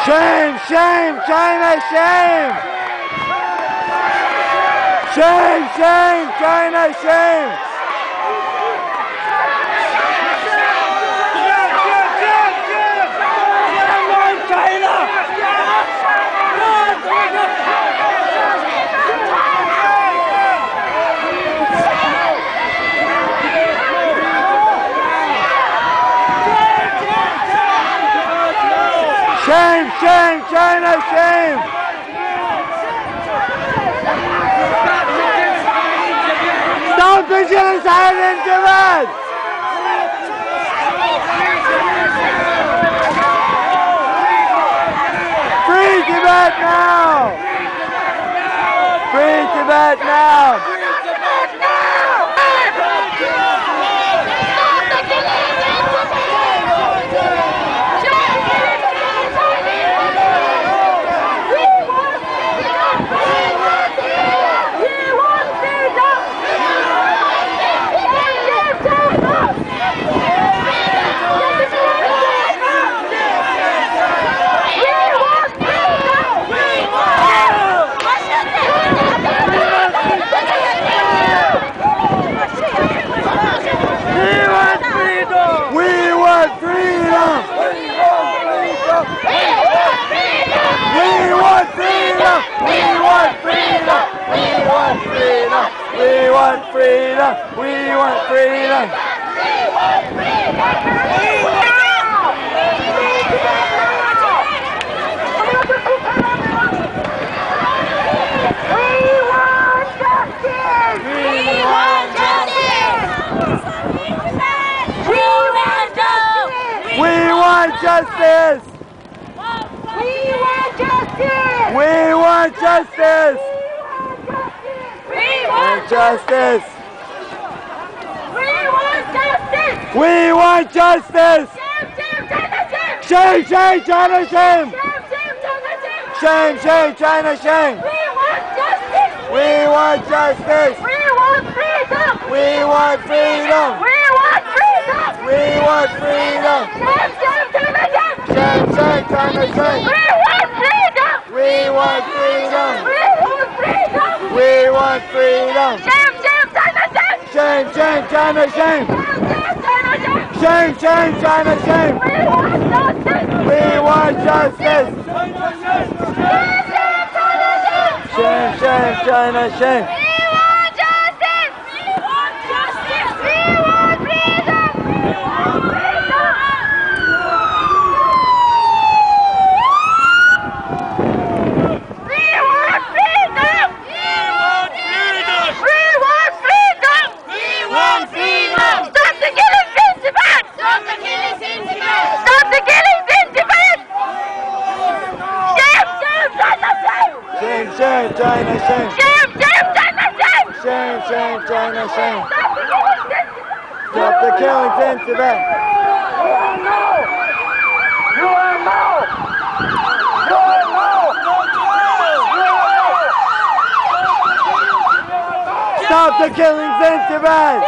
Shame, shame, China, shame! Shame, shame, China, shame! Shame, shame, China, shame! Stop the genocide in Tibet! Free Tibet now! Free Tibet now! We want freedom! We want freedom! We want justice! We want justice! We want justice! We want justice! We want justice! Shame, shame, China, shame! Shame, shame, China, shame! We want justice! We want freedom! We want freedom! We want freedom! We want freedom! Shame, shame, China, shame! We want freedom! We want freedom! We want freedom! Shame, shame, China, shame! Shame, shame, China, shame! Shame, shame, China, shame! We want justice! Shame, shame, China, shame! We want justice! We want justice! We want freedom! We want freedom! We want freedom! We want freedom! We want freedom! Stop the killings in Tibet! Stop the killings in Tibet! Stop the killings in Tibet! Shame, shame, China, shame! Shame, shame, China, shame! Shame, shame, China, shame! Shame, shame, China, shame! Stop the killings in Tibet! You are no! You are no! Stop the killings in Tibet!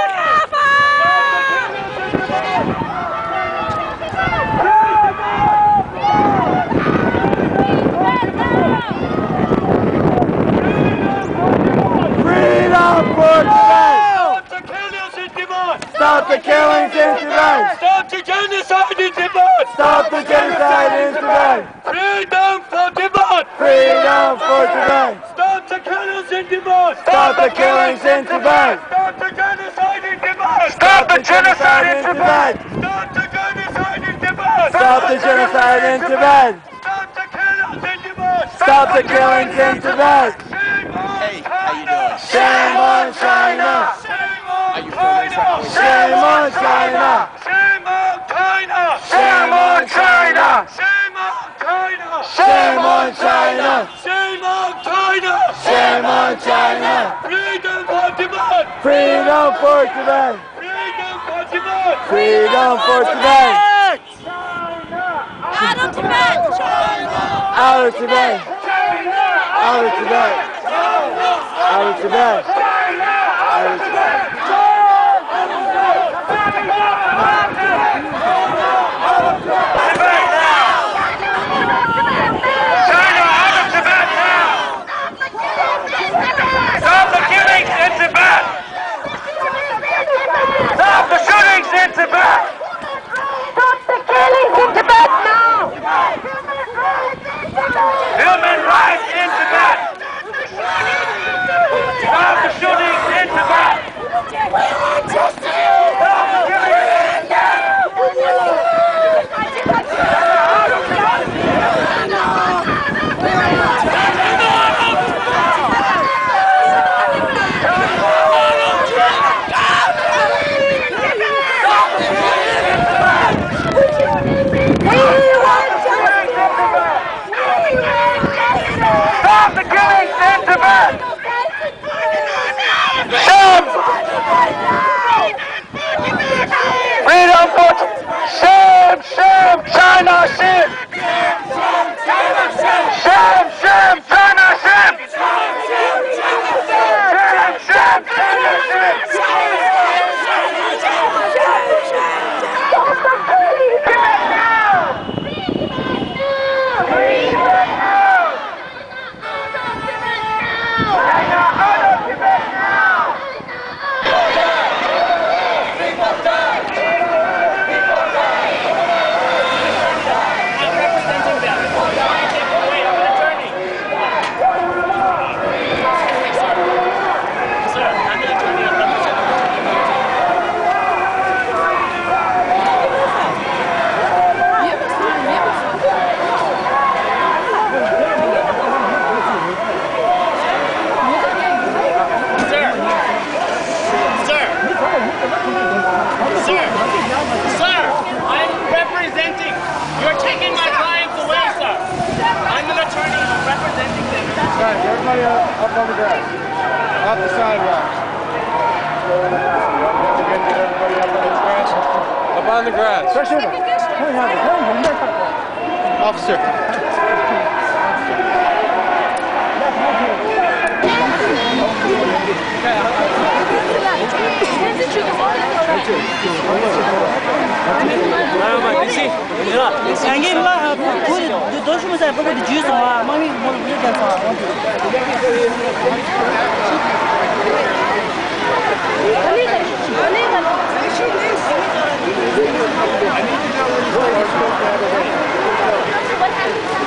Freedom for Tibet! Stop the killings in Tibet! Stop the genocide in Tibet! Stop the genocide in Tibet! Freedom for Tibet! Freedom for Tibet! Stop the killings in Tibet! Stop the killings in Tibet! Stop the genocide in Tibet! Stop the genocide in Tibet! Stop the genocide in Tibet! Stop the killings in Tibet! Stop the killings in Tibet! Hey, how you doing? Shame on China! Are you feeling something? Shame on China! Shame on China! Shame on China! Shame on China! Shame on China! Shame on China! Shame on China! Freedom for Tibet! Freedom for Tibet! Freedom for Tibet! Freedom for Tibet! Out of Tibet! Out of Tibet! Out of Tibet! Out of Tibet! Out of Tibet! Everybody up on the grass. Off the sidewalks. Get everybody up on the grass. Up on the grass. Officer. What happened?